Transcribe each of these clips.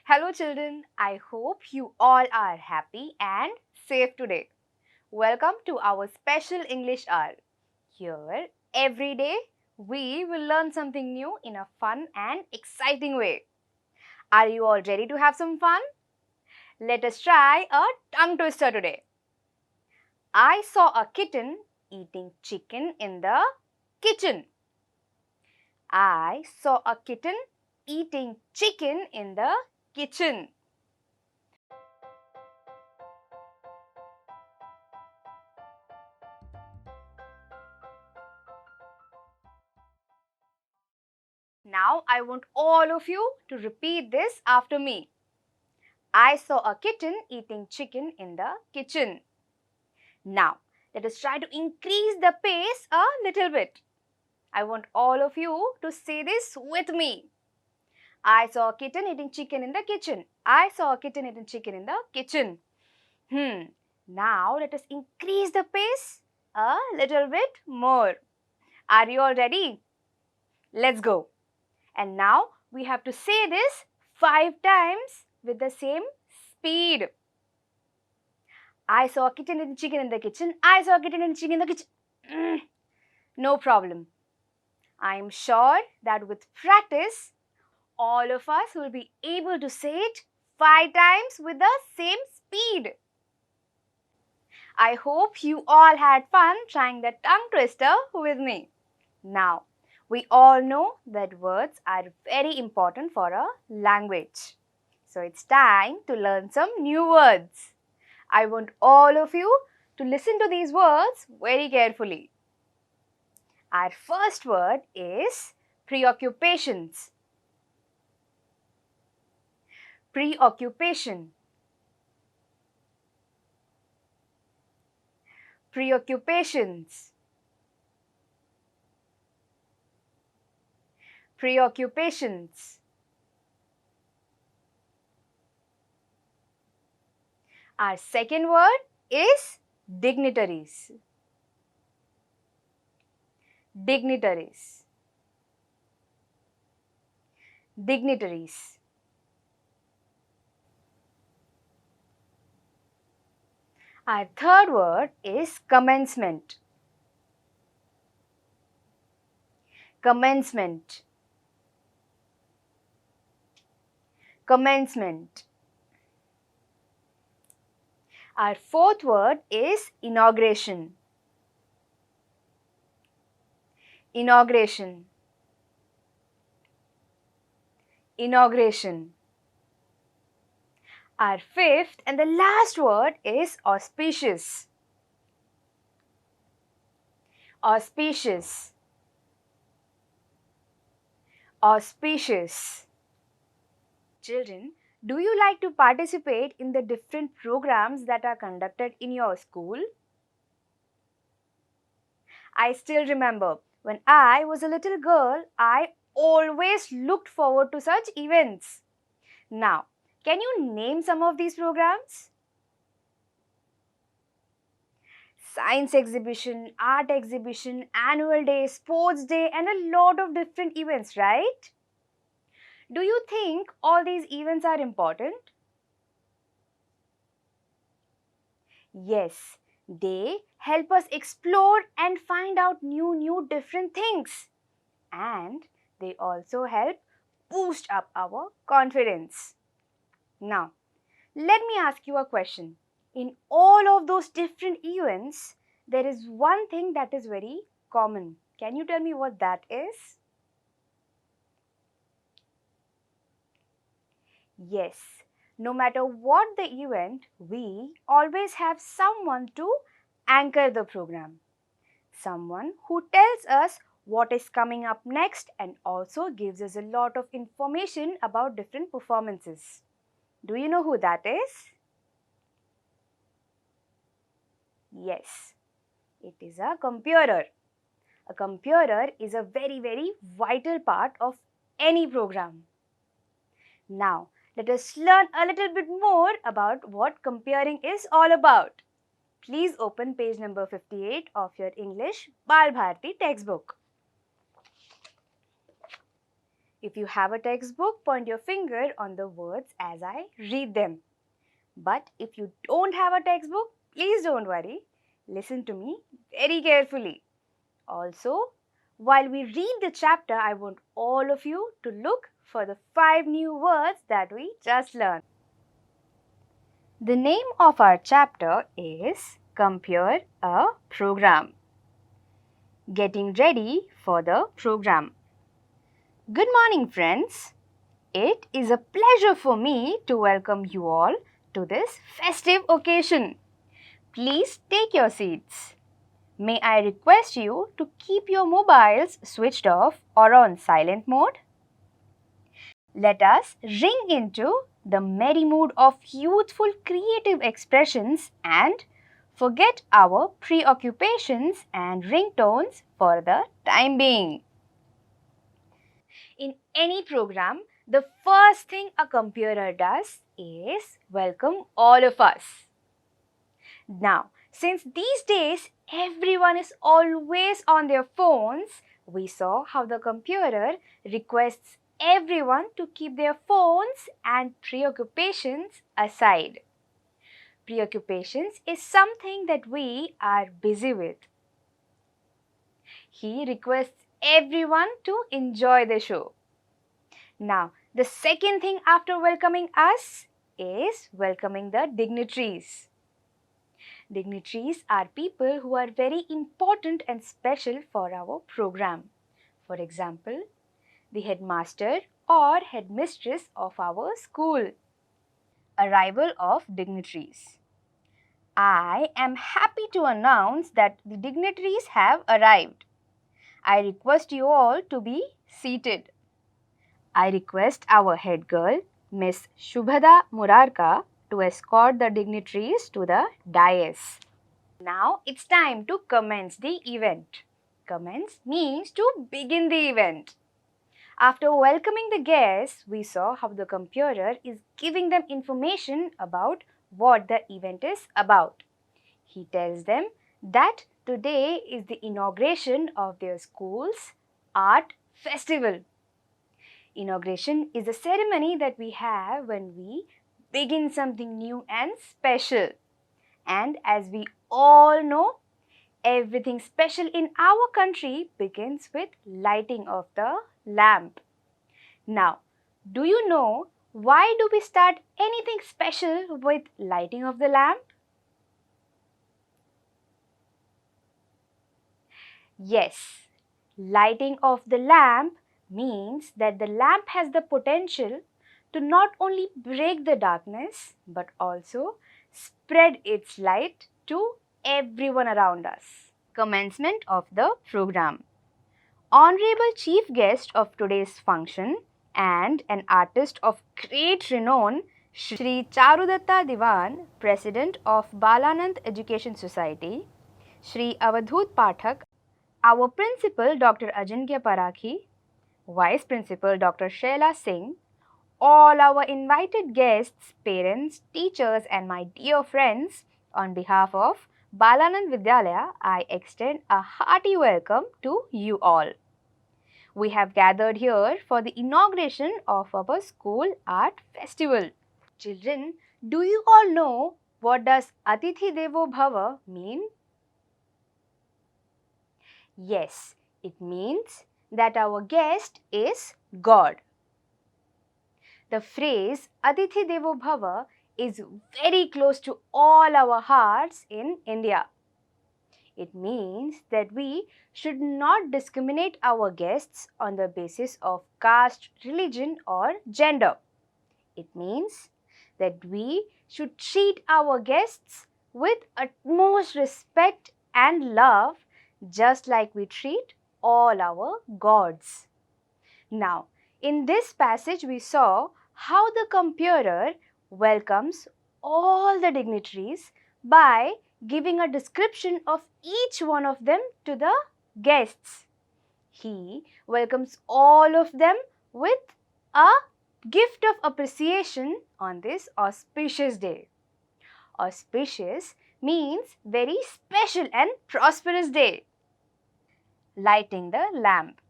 Hello children, I hope you all are happy and safe today. Welcome to our special English hour. Here, every day, we will learn something new in a fun and exciting way. Are you all ready to have some fun? Let us try a tongue twister today. I saw a kitten eating chicken in the kitchen. I saw a kitten eating chicken in the kitchen. Now I want all of you to repeat this after me. I saw a kitten eating chicken in the kitchen. Now let us try to increase the pace a little bit. I want all of you to say this with me. I saw a kitten eating chicken in the kitchen. I saw a kitten eating chicken in the kitchen. Now let us increase the pace a little bit more. Are you all ready? Let's go. And now we have to say this 5 times with the same speed. I saw a kitten eating chicken in the kitchen. I saw a kitten eating chicken in the kitchen. No problem. I am sure that with practice, all of us will be able to say it 5 times with the same speed. I hope you all had fun trying the tongue twister with me. Now, we all know that words are very important for a language. So it's time to learn some new words. I want all of you to listen to these words very carefully. Our first word is preoccupations. Preoccupation. Preoccupations. Preoccupations. Our second word is dignitaries. Dignitaries. Dignitaries. Our third word is commencement. Commencement. Commencement. Our fourth word is inauguration. Inauguration. Inauguration. Our fifth and the last word is auspicious. Auspicious. Auspicious. Children, do you like to participate in the different programs that are conducted in your school? I still remember when I was a little girl, I always looked forward to such events. Now, can you name some of these programs? Science exhibition, art exhibition, annual day, sports day, and a lot of different events, right? Do you think all these events are important? Yes, they help us explore and find out new different things. And they also help boost up our confidence. Now, let me ask you a question. In all of those different events, there is one thing that is very common. Can you tell me what that is? Yes, no matter what the event, we always have someone to anchor the program. Someone who tells us what is coming up next and also gives us a lot of information about different performances. Do you know who that is? Yes, it is a computer. A computer is a very vital part of any program. Now, let us learn a little bit more about what comparing is all about. Please open page number 58 of your English Balbharati textbook. If you have a textbook, point your finger on the words as I read them. But if you don't have a textbook, please don't worry. Listen to me very carefully. Also, while we read the chapter, I want all of you to look for the 5 new words that we just learned. The name of our chapter is Compare a Program. Getting ready for the program. Good morning, friends. It is a pleasure for me to welcome you all to this festive occasion. Please take your seats. May I request you to keep your mobiles switched off or on silent mode? Let us ring into the merry mood of youthful creative expressions and forget our preoccupations and ringtones for the time being. In any program, the first thing a computer does is welcome all of us. Now, since these days everyone is always on their phones, we saw how the computer requests everyone to keep their phones and preoccupations aside. Preoccupations is something that we are busy with. He requests everyone to enjoy the show. Now, the second thing after welcoming us is welcoming the dignitaries. Dignitaries are people who are very important and special for our program. For example, the headmaster or headmistress of our school. Arrival of dignitaries. I am happy to announce that the dignitaries have arrived. I request you all to be seated. I request our head girl, Miss Shubhada Murarka, to escort the dignitaries to the dais. Now it's time to commence the event. Commence means to begin the event. After welcoming the guests, we saw how the computer is giving them information about what the event is about. He tells them that today is the inauguration of their school's art festival. Inauguration is a ceremony that we have when we begin something new and special. And as we all know, everything special in our country begins with lighting of the lamp. Now, do you know why do we start anything special with lighting of the lamp? Yes, lighting of the lamp means that the lamp has the potential to not only break the darkness but also spread its light to everyone around us. Commencement of the program. Honorable chief guest of today's function and an artist of great renown, Shri Charudatta Diwan, President of Balanand Education Society, Shri Avadhut Pathak, our Principal Dr. Ajinkya Parakhi, Vice Principal Dr. Shaila Singh, all our invited guests, parents, teachers and my dear friends, on behalf of Balanand Vidyalaya, I extend a hearty welcome to you all. We have gathered here for the inauguration of our school art festival. Children, do you all know what does Atithi Devo Bhava mean? Yes, it means that our guest is God. The phrase Atithi Devo Bhava is very close to all our hearts in India. It means that we should not discriminate our guests on the basis of caste, religion, or gender. It means that we should treat our guests with utmost respect and love, just like we treat all our gods. Now, in this passage, we saw how the Compere welcomes all the dignitaries by giving a description of each one of them to the guests. He welcomes all of them with a gift of appreciation on this auspicious day. Auspicious means very special and prosperous day. Lighting the lamp.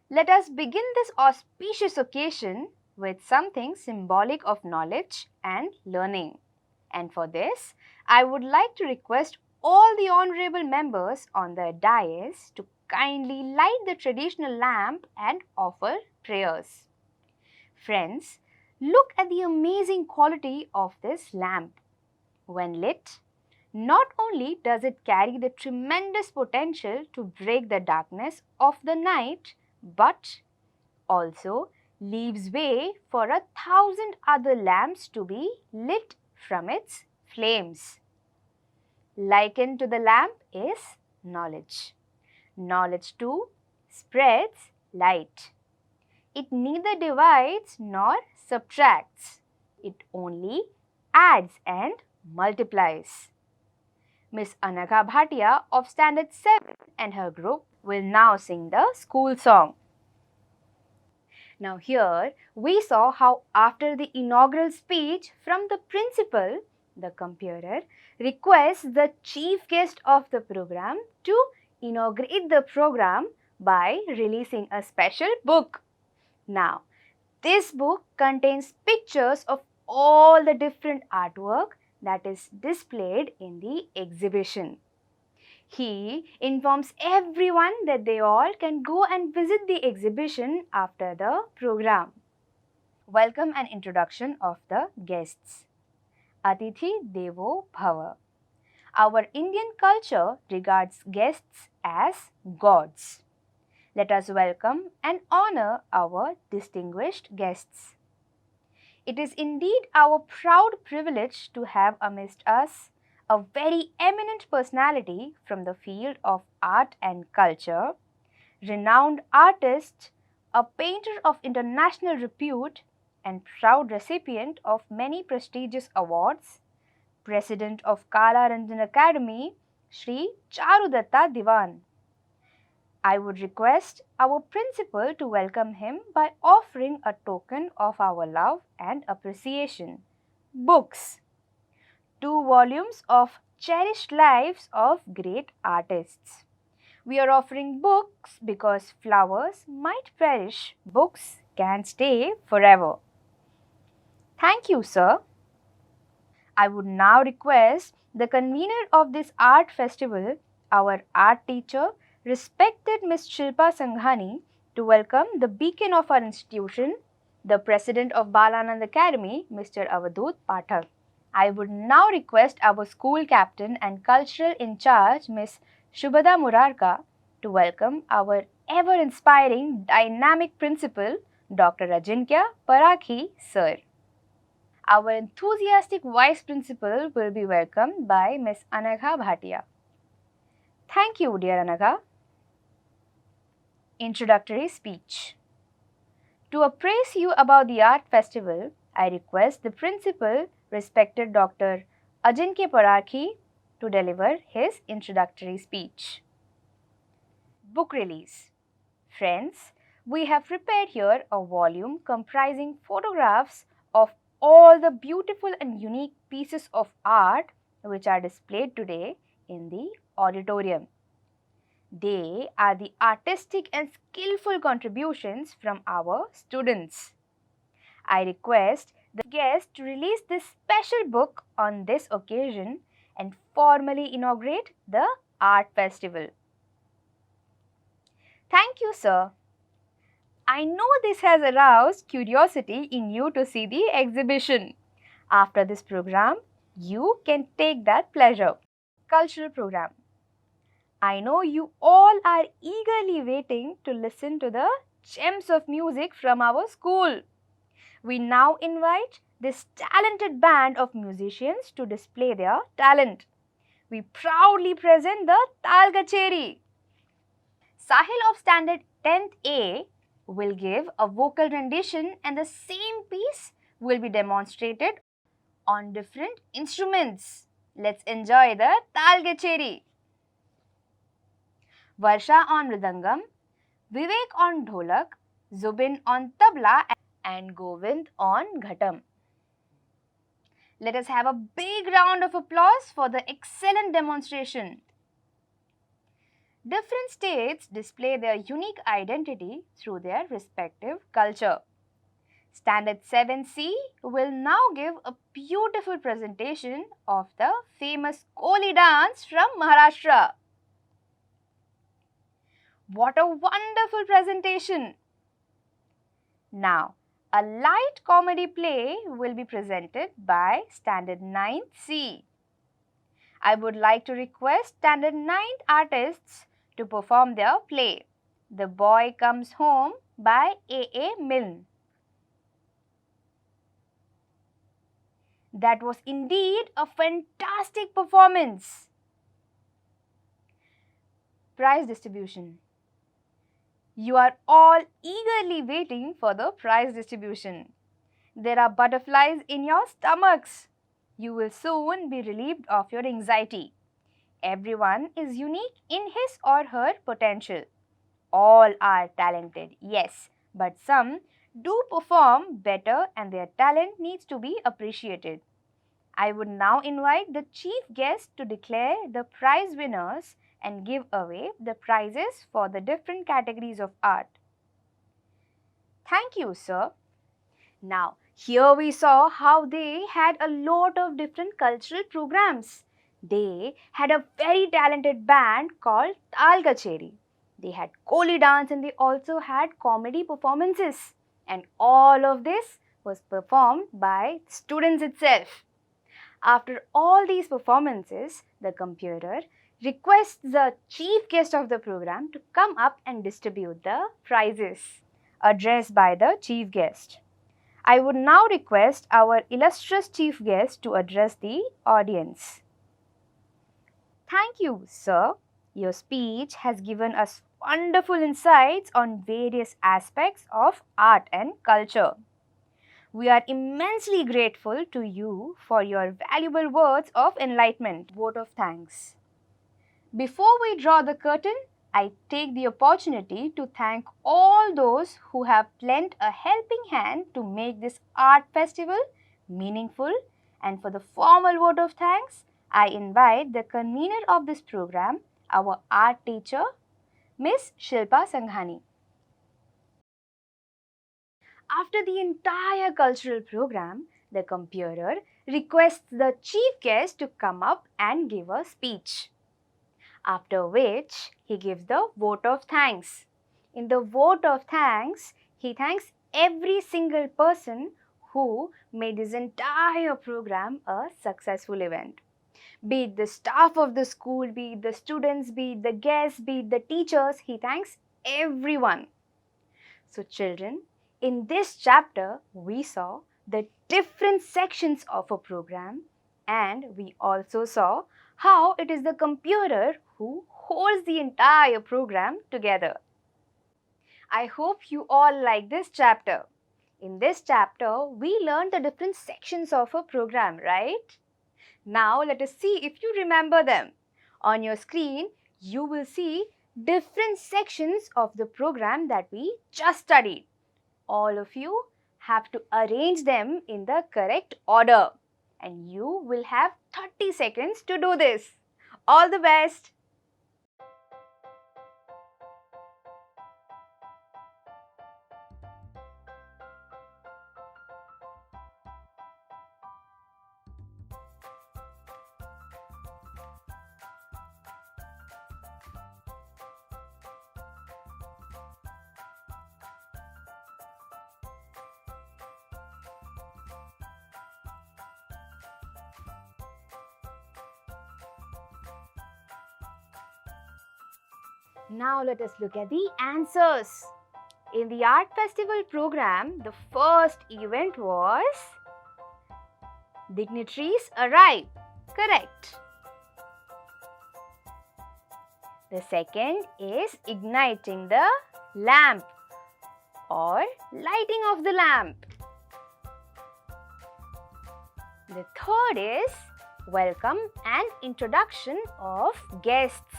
Let us begin this auspicious occasion with something symbolic of knowledge and learning. And for this, I would like to request all the honorable members on the dais to kindly light the traditional lamp and offer prayers. Friends, look at the amazing quality of this lamp. When lit, not only does it carry the tremendous potential to break the darkness of the night, but also leaves way for 1,000 other lamps to be lit from its flames. Likened to the lamp is knowledge. Knowledge too spreads light. It neither divides nor subtracts. It only adds and multiplies. Miss Anagha Bhatia of Standard 7 and her group will now sing the school song. Now here we saw how after the inaugural speech from the principal, the Compere requests the chief guest of the program to inaugurate the program by releasing a special book. Now, this book contains pictures of all the different artwork that is displayed in the exhibition. He informs everyone that they all can go and visit the exhibition after the program. Welcome and introduction of the guests. Atithi Devo Bhava. Our Indian culture regards guests as gods. Let us welcome and honor our distinguished guests. It is indeed our proud privilege to have amidst us a very eminent personality from the field of art and culture, renowned artist, a painter of international repute, and proud recipient of many prestigious awards, President of Kala Ranjan Academy, Shri Charudatta Diwan. I would request our principal to welcome him by offering a token of our love and appreciation. Books. 2 volumes of cherished lives of great artists. We are offering books because flowers might perish, books can stay forever. Thank you, sir. I would now request the convener of this art festival, our art teacher, respected Ms. Shilpa Sanghani, to welcome the beacon of our institution, the president of Balanand Academy, Mr. Avadut Pathak. I would now request our school captain and cultural in charge, Ms. Shubhada Murarka, to welcome our ever-inspiring, dynamic principal, Dr. Ajinkya Parakhi, sir. Our enthusiastic vice principal will be welcomed by Ms. Anagha Bhatia. Thank you, dear Anagha. Introductory speech. To appraise you about the art festival, I request the principal, respected Dr. Ajinkya Parakhi, to deliver his introductory speech. Book release. Friends, we have prepared here a volume comprising photographs of all the beautiful and unique pieces of art which are displayed today in the auditorium. They are the artistic and skillful contributions from our students. I request the guest to release this special book on this occasion and formally inaugurate the art festival. Thank you, sir. I know this has aroused curiosity in you to see the exhibition. After this program, you can take that pleasure. Cultural program. I know you all are eagerly waiting to listen to the gems of music from our school. We now invite this talented band of musicians to display their talent. We proudly present the Tal Kacheri. Sahil of Standard 10th A will give a vocal rendition and the same piece will be demonstrated on different instruments. Let's enjoy the Tal Kacheri. Varsha on Mridangam, Vivek on Dholak, Zubin on Tabla and Govind on Ghatam. Let us have a big round of applause for the excellent demonstration. Different states display their unique identity through their respective culture. Standard 7C will now give a beautiful presentation of the famous Koli dance from Maharashtra. What a wonderful presentation! Now, a light comedy play will be presented by Standard 9C. I would like to request Standard 9th artists to perform their play, The Boy Comes Home by A.A. Milne. That was indeed a fantastic performance. Prize distribution. You are all eagerly waiting for the prize distribution. There are butterflies in your stomachs. You will soon be relieved of your anxiety. Everyone is unique in his or her potential. All are talented, yes, but some do perform better and their talent needs to be appreciated. I would now invite the chief guest to declare the prize winners and give away the prizes for the different categories of art. Thank you, sir. Now, here we saw how they had a lot of different cultural programs. They had a very talented band called Tal Kacheri. They had Koli dance and they also had comedy performances. And all of this was performed by students itself. After all these performances, the computer requests the chief guest of the program to come up and distribute the prizes addressed by the chief guest. I would now request our illustrious chief guest to address the audience. Thank you, sir. Your speech has given us wonderful insights on various aspects of art and culture. We are immensely grateful to you for your valuable words of enlightenment. Vote of thanks. Before we draw the curtain, I take the opportunity to thank all those who have lent a helping hand to make this art festival meaningful, and for the formal vote of thanks, I invite the convener of this program, our art teacher, Miss Shilpa Sanghani. After the entire cultural program, the computer requests the chief guest to come up and give a speech. After which, he gives the vote of thanks. In the vote of thanks, he thanks every single person who made this entire program a successful event. Be it the staff of the school, be it the students, be it the guests, be it the teachers, he thanks everyone. So children, in this chapter, we saw the different sections of a program, and we also saw how it is the computer who holds the entire program together. I hope you all like this chapter. In this chapter, we learned the different sections of a program, right? Now let us see if you remember them. On your screen, you will see different sections of the program that we just studied. All of you have to arrange them in the correct order, and you will have 30 seconds to do this. All the best! Now let us look at the answers. In the art festival program, the first event was dignitaries arrive. Correct. The second is igniting the lamp or lighting of the lamp. The third is welcome and introduction of guests.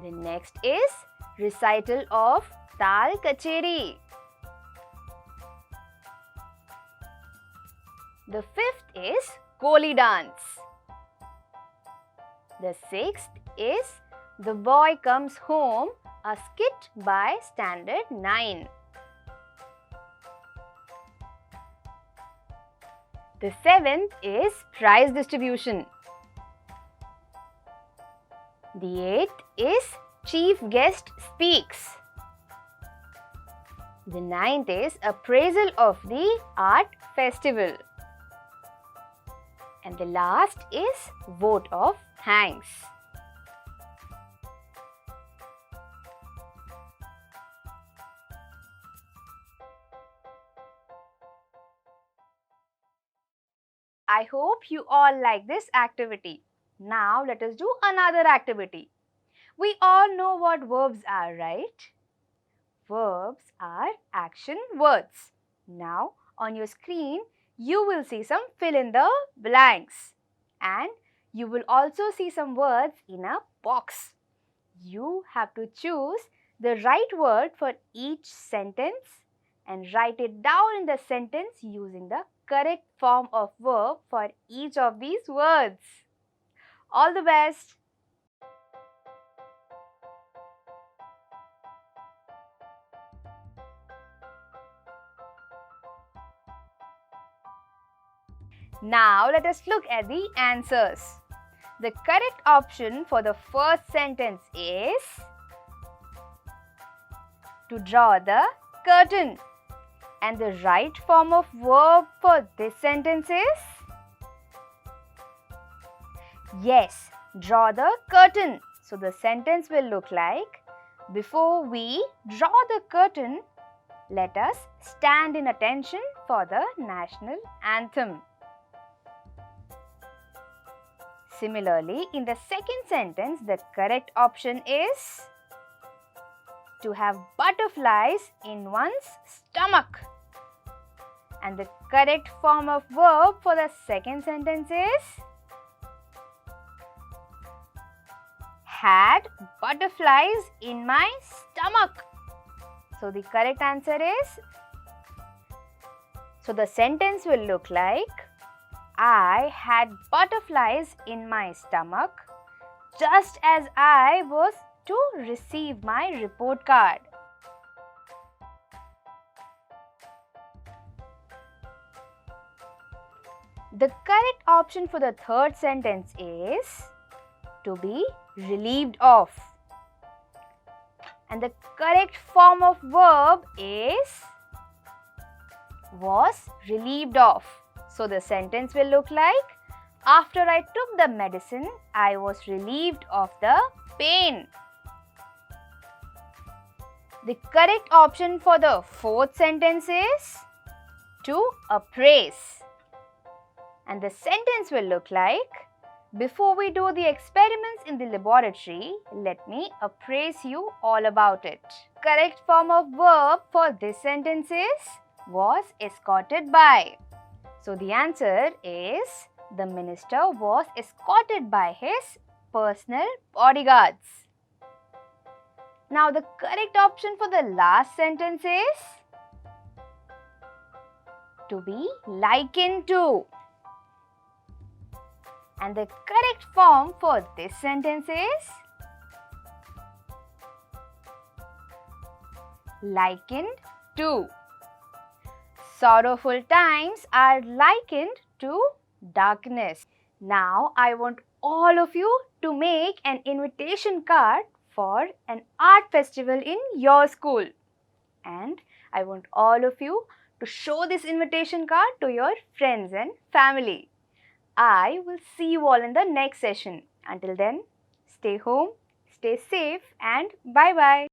The next is recital of Tal Kacheri. The fifth is Koli dance. The sixth is The Boy Comes Home, a skit by Standard 9. The seventh is prize distribution. The eighth is Chief Guest Speaks. The ninth is appraisal of the art festival. And the last is vote of thanks. I hope you all like this activity. Now let us do another activity. We all know what verbs are, right? Verbs are action words. Now on your screen, you will see some fill in the blanks. And you will also see some words in a box. You have to choose the right word for each sentence and write it down in the sentence using the correct form of verb for each of these words. All the best! Now let us look at the answers. The correct option for the first sentence is to draw the curtain. And the right form of verb for this sentence is yes, draw the curtain. So the sentence will look like, before we draw the curtain, let us stand in attention for the national anthem. Similarly, in the second sentence, the correct option is to have butterflies in one's stomach. And the correct form of verb for the second sentence is had butterflies in my stomach. So the correct answer is, so the sentence will look like, I had butterflies in my stomach just as I was to receive my report card. The correct option for the third sentence is to be relieved of. And the correct form of verb is was relieved of. So the sentence will look like, after I took the medicine, I was relieved of the pain. The correct option for the fourth sentence is to appraise. And the sentence will look like, before we do the experiments in the laboratory, let me appraise you all about it. Correct form of verb for this sentence is was escorted by. So the answer is, the minister was escorted by his personal bodyguards. Now the correct option for the last sentence is to be likened to. And the correct form for this sentence is likened to. Sorrowful times are likened to darkness. Now I want all of you to make an invitation card for an art festival in your school. And I want all of you to show this invitation card to your friends and family. I will see you all in the next session. Until then, stay home, stay safe, and bye-bye.